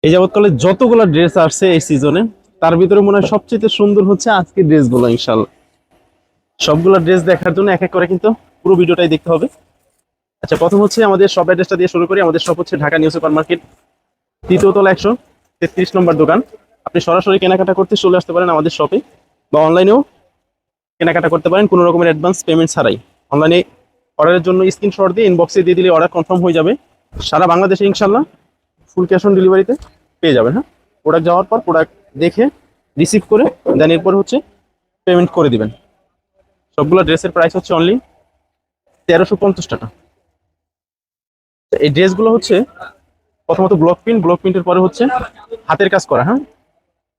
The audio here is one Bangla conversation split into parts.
এই যাবৎকালে যতগুলো ড্রেস আসছে এই সিজনে, তার ভিতরে মনে হয় সবচেয়ে সুন্দর হচ্ছে আজকের ড্রেসগুলো। ইনশাল্লাহ সবগুলো ড্রেস দেখার জন্য এক এক করে কিন্তু পুরো ভিডিওটাই দেখতে হবে। আচ্ছা, প্রথম হচ্ছে আমাদের শপ অ্যাড্রেসটা দিয়ে শুরু করি। আমাদের শপ হচ্ছে ঢাকা নিউ সুপার মার্কেট, তৃতীয় তলা 133 নম্বর দোকান। আপনি সরাসরি কেনাকাটা করতে চলে আসতে পারেন আমাদের শপে, বা অনলাইনেও কেনাকাটা করতে পারেন কোনো রকমের অ্যাডভান্স পেমেন্ট ছাড়াই। অনলাইনে অর্ডারের জন্য স্ক্রিনশট দিয়ে ইনবক্সে দিয়ে দিলে অর্ডার কনফার্ম হয়ে যাবে। সারা বাংলাদেশে ইনশাল্লাহ ফুল ক্যাশ অন ডেলিভারিতে পেয়ে যাবেন। হ্যাঁ, প্রোডাক্ট যাওয়ার পর প্রোডাক্ট দেখে রিসিভ করে দেন এরপর হচ্ছে পেমেন্ট করে দিবেন। সবগুলো ড্রেসের প্রাইস হচ্ছে অনলি 1350 টাকা। এই ড্রেসগুলো হচ্ছে প্রথমত ব্লক প্রিন্টের পরে হচ্ছে হাতের কাজ করা। হ্যাঁ,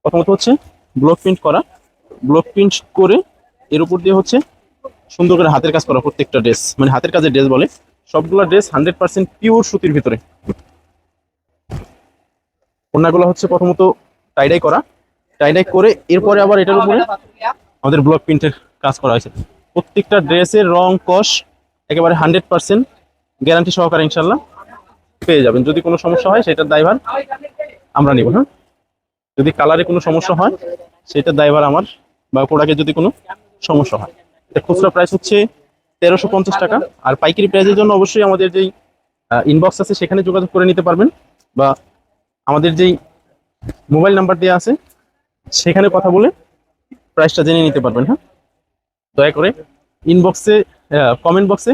প্রথমত হচ্ছে ব্লক প্রিন্ট করা, ব্লক প্রিন্ট করে এর উপর দিয়ে হচ্ছে সুন্দর করে হাতের কাজ করা। প্রত্যেকটা ড্রেস মানে হাতের কাজের ড্রেস বলে। সবগুলো ড্রেস 100% পিওর সুতির ভিতরে। ওড়নাগুলো হচ্ছে প্রথমত টাইডাই করা, টাইডাই করে এরপরে আবার এটার উপরে আমাদের ব্লক প্রিন্টের কাজ করা হয়েছে। প্রত্যেকটা ড্রেসের রং কস একেবারে 100% গ্যারান্টি সহকারে ইনশাল্লাহ পেয়ে যাবেন। যদি কোনো সমস্যা হয় সেটার দায়ভার আমরা নিব। হ্যাঁ, যদি কালারে কোনো সমস্যা হয় সেটার দায়ভার আমার, বা প্রোডাক্টে যদি কোনো সমস্যা হয়। এটা খুচরা প্রাইস হচ্ছে 1350 টাকা। আর পাইকারি প্রাইসের জন্য অবশ্যই আমাদের যেই ইনবক্স আছে সেখানে যোগাযোগ করে নিতে পারবেন, বা আমাদের যেই মোবাইল নাম্বার দেওয়া আছে সেখানে কথা বলে প্রাইসটা জেনে নিতে পারবেন। হ্যাঁ, দয়া করে ইনবক্সে কমেন্ট বক্সে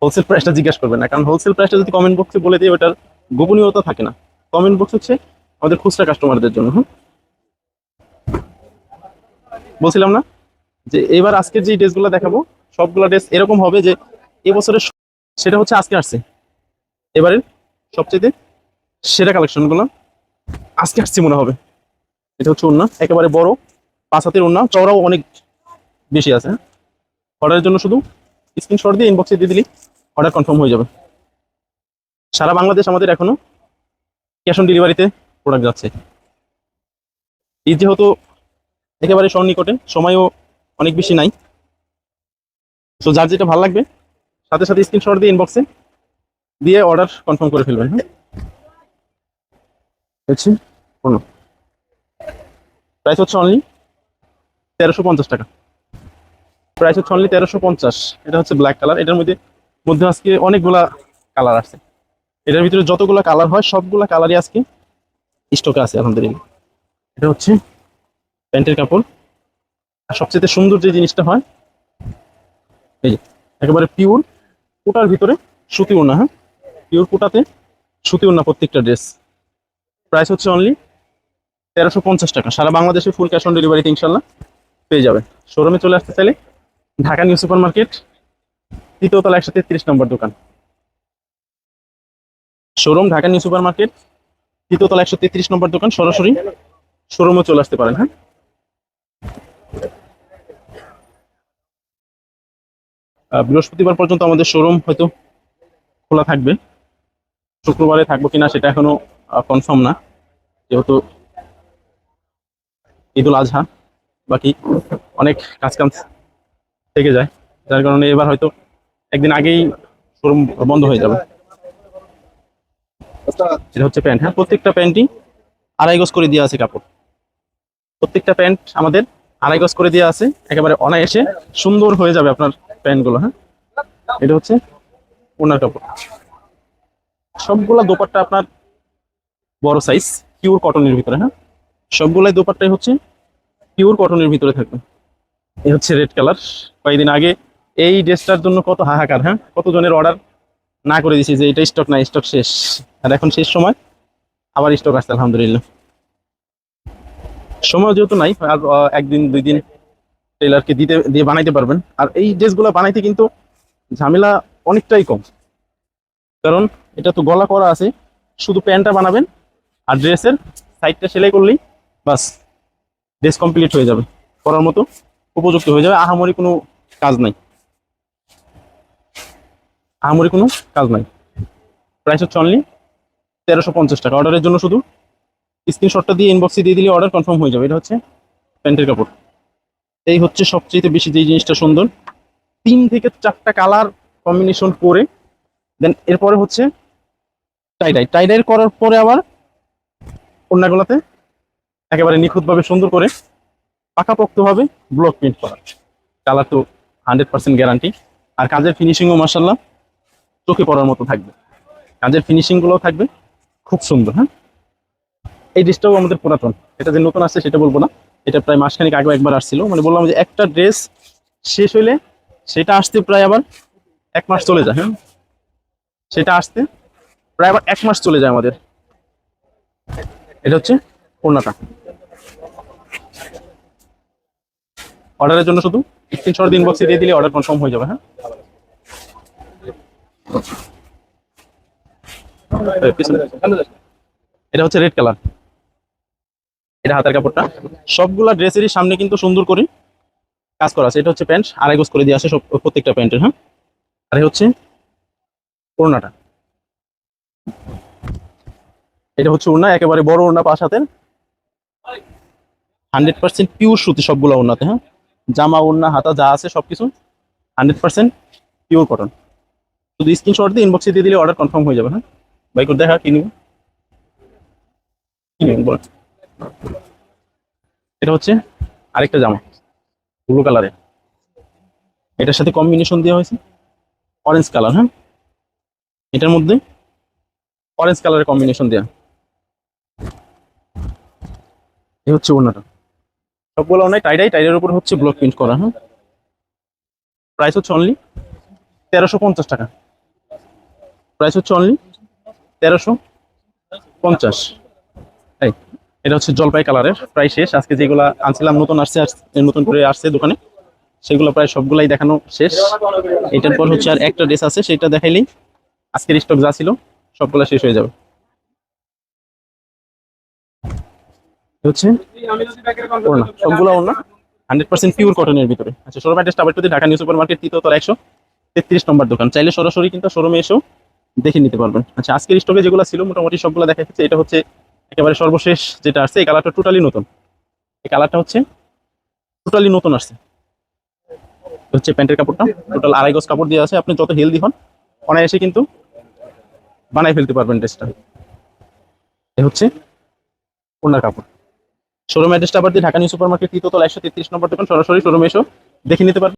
হোলসেল প্রাইসটা জিজ্ঞাসা করবেন না, কারণ হোলসেল প্রাইসটা যদি কমেন্ট বক্সে বলে দিই ওটার গোপনীয়তা থাকে না। কমেন্ট বক্স হচ্ছে আমাদের খুচরা কাস্টমারদের জন্য। হ্যাঁ, বলছিলাম না যে এবার আজকের যে ড্রেসগুলো দেখাবো সবগুলো ড্রেস এরকম হবে যে এবছরের সেটা হচ্ছে আজকে আসছে এবারের সবচেয়ে সেরা কালেকশনগুলো আজকে আসছে মনে হবে। এটা হচ্ছে ওড়না, একেবারে বড় 5 হাতের ওড়না, চওড়াও অনেক বেশি আছে। অর্ডারের জন্য শুধু স্ক্রিনশট দিয়ে ইনবক্সে দিয়ে দিলি অর্ডার কনফার্ম হয়ে যাবে। সারা বাংলাদেশ আমাদের এখনো ক্যাশ অন ডেলিভারিতে প্রোডাক্ট যাচ্ছে। ঈদ যেহেতু একেবারে সন্নিকটে, সময়ও অনেক বেশি নাই, তো যার যেটা ভালো লাগবে সাথে সাথে স্ক্রিনশট দিয়ে ইনবক্সে দিয়ে অর্ডার কনফার্ম করে ফেলবেন। হ্যাঁ, হচ্ছে প্রাইস হচ্ছে অনলি 1350 টাকা। প্রাইস হচ্ছে অনলি 1350। এটা হচ্ছে ব্ল্যাক কালার। এটার মধ্যে মধ্যে আজকে অনেকগুলা কালার আছে। এটার ভিতরে যতগুলো কালার হয় সবগুলা কালারই আজকে স্টকে আছে আলহামদুলিল্লাহ। এটা হচ্ছে প্যান্টের কাপড়। আর সবচেয়ে সুন্দর যে জিনিসটা হয় এই যে একেবারে পিওর কোটার ভিতরে সুতি ওড়না। হ্যাঁ, পিওর কোটাতে সুতি ওড়না প্রত্যেকটা ড্রেস। প্রাইস হচ্ছে অনলি 1350 টাকা। সারা বাংলাদেশে ফুল ক্যাশ অন ডেলিভারিতে ইনশাল্লাহ পেয়ে যাবেন। শোরুমে চলে আসতে চাইলে ঢাকা নিউ সুপার মার্কেট, তৃতীয় তলা 133 নম্বর দোকান। Showroom Dhaka new super market, তৃতীয় তলা 133 নম্বর দোকান। সরাসরি শোরুমে চলে আসতে পারেন। হ্যাঁ, বৃহস্পতিবার পর্যন্ত আমাদের শোরুম হয়তো খোলা থাকবে। শুক্রবারে থাকবো কিনা সেটা এখনো কনফার্ম না, যেহেতু ঈদুল আজহা বাকি অনেক কাজ কাম থেকে যায়, যার কারণে এবার হয়তো একদিন আগেই শোরুম বন্ধ হয়ে যাবে। এটা হচ্ছে প্যান্ট। হ্যাঁ, প্রত্যেকটা প্যান্টই 2.5 গজ করে দেওয়া আছে কাপড়। প্রত্যেকটা প্যান্ট আমাদের 2.5 গজ করে দেওয়া আছে, একেবারে অনায়াসে সুন্দর হয়ে যাবে আপনার প্যান্টগুলো। হ্যাঁ, এটা হচ্ছে ওনার কাপড়। সবগুলা দোপাট্টা আপনার বড় সাইজ, পিওর কটনের ভিতরে। হ্যাঁ, সবগুলাই দোপাট্টাই হচ্ছে পিওর কটনের ভিতরে থাকবে। এই হচ্ছে রেড কালার। কয়েকদিন আগে এই ড্রেসটার জন্য কত হাহাকার, হ্যাঁ, কত জনের অর্ডার না করে দিছি যে এটা স্টক নাই, স্টক শেষ। আর এখন শেষ সময় আবার স্টক আসছে আলহামদুলিল্লাহ। সময় যেহেতু নাই আর একদিন দুই দিন টেলারকে দিতে দিয়ে বানাইতে পারবেন। আর এই ড্রেসগুলো বানাইতে কিন্তু ঝামেলা অনেকটাই কম, কারণ এটা তো গলা করা আছে। শুধু প্যান্টটা বানাবেন আর ড্রেসের সাইডটা সেলাই করলেই বাস ড্রেস কমপ্লিট হয়ে যাবে, পরার মতো উপযুক্ত হয়ে যাবে। আহামরি কোনো কাজ নাই, আহামরি কোনো কাজ নাই। প্রাইস হচ্ছে অনলি 1350 টাকা। অর্ডারের জন্য শুধু স্ক্রিনশটটা দিয়ে ইনবক্সে দিয়ে দিলে অর্ডার কনফার্ম হয়ে যাবে। এটা হচ্ছে প্যান্টের কাপড়। এই হচ্ছে সবচেয়ে বেশি যে জিনিসটা সুন্দর, 3 থেকে 4টা কালার কম্বিনেশন করে দেন এরপরে হচ্ছে টাইডাই। টাইডাই করার পরে আবার ওড়নাগুলোতে একেবারে নিখুঁতভাবে সুন্দর করে পাকাপোক্তভাবে ব্লক প্রিন্ট করা। কালার তো 100% গ্যারান্টি। আর কাজের ফিনিশিংও মাশাআল্লাহ চোখে পড়ার মতো থাকবে। কাজের ফিনিশিংগুলোও থাকবে খুব সুন্দর। হ্যাঁ, এই ড্রেসটাও আমাদের পুরাতন, এটা যে নতুন আসছে সেটা বলবো না। এটা প্রায় মাসখানেক আগে একবার আসছিল, মানে বললাম যে একটা ড্রেস শেষ হইলে সেটা আসতে প্রায় আবার 1 মাস চলে যায়। হ্যাঁ, সেটা আসতে প্রায় আবার 1 মাস চলে যায় আমাদের। এটা হচ্ছে ওড়নাটা। অর্ডারের জন্য শুধু স্ক্রিনশট ইনবক্সে দিয়ে দিলে অর্ডার কনফার্ম হয়ে যাবে। হ্যাঁ, এটা হচ্ছে রেড কালার, এটা হাতের কাপড়টা। সবগুলা ড্রেসেরই সামনে কিন্তু সুন্দর করে কাজ করা আছে। এটা হচ্ছে প্যান্ট, আড়াই গজ করে দিয়ে আসে সব প্রত্যেকটা প্যান্টের। হ্যাঁ, আর এই হচ্ছে ওড়নাটা। এটা হচ্ছে ওড়না, একেবারে বড় ওড়না, 5 হাতের, 100% পিওর সুতি সবগুলো ওড়নাতে। হ্যাঁ, জামা ওড়না হাতা যা আছে সবকিছু 100% পিওর কটন। শুধু স্ক্রিনশট দিয়ে ইনবক্সে দিয়ে দিলে অর্ডার কনফার্ম হয়ে যাবে। হ্যাঁ, ভাই করে দেখা কি নিব, কি নিবেন বল। এটা হচ্ছে আরেকটা জামা ব্লু কালারের, এটার সাথে কম্বিনেশন দেওয়া হয়েছে অরেঞ্জ কালার। হ্যাঁ, এটার মধ্যে অরেঞ্জ কালারের কম্বিনেশন দেওয়া। এই হচ্ছে ওড়নাটা। সবগুলো অনেক টাইডের উপর হচ্ছে ব্লক প্রিন্ট করা। হ্যাঁ, প্রাইস হচ্ছে অনলি 1350 টাকা। প্রাইস হচ্ছে অনলি 1350। এই, এটা হচ্ছে জলপাই কালারের, প্রায় শেষ। আজকে যেগুলো আনছিলাম নতুন আসছে, নতুন করে আসছে দোকানে, সেগুলো প্রায় সবগুলাই দেখানো শেষ। এটার পর হচ্ছে আর একটা ড্রেস আছে, সেটা দেখাইলেই আজকের স্টক যা ছিল সবগুলা শেষ হয়ে যাবে। এ হচ্ছে ওড়না, সবগুলো ওড়না 100% পিওর কটনের ভিতরে। আচ্ছা, শোরুম অ্যাড্রেসটা আবার একটু দিই, ঢাকা নিউ সুপার মার্কেট 3তলা 133 নম্বর দোকান। চাইলে সরাসরি কিন্তু শোরুমে এসেও দেখে নিতে পারবেন। আচ্ছা, আজকের স্টকে যেগুলো ছিল মোটামুটি সবগুলো দেখা যাচ্ছে। এটা হচ্ছে একেবারে সর্বশেষ যেটা আসছে, এই কালারটা টোটালি নতুন। এই কালারটা হচ্ছে টোটালি নতুন আসছে। হচ্ছে প্যান্টের কাপড়টা টোটাল আড়াই গজ কাপড় দিয়ে আছে। আপনি যত হেলদি হন অনায়াসে কিন্তু বানাই ফেলতে পারবেন ড্রেসটা। এই হচ্ছে ওনার কাপড়। শোরুম অ্যাড্রেসটা আবার দিয়ে ঢাকা নিউ সুপার মার্কেট 3তলা 133 নম্বর দোকান। সরাসরি শোরুমে এসেও দেখে নিতে পারবেন।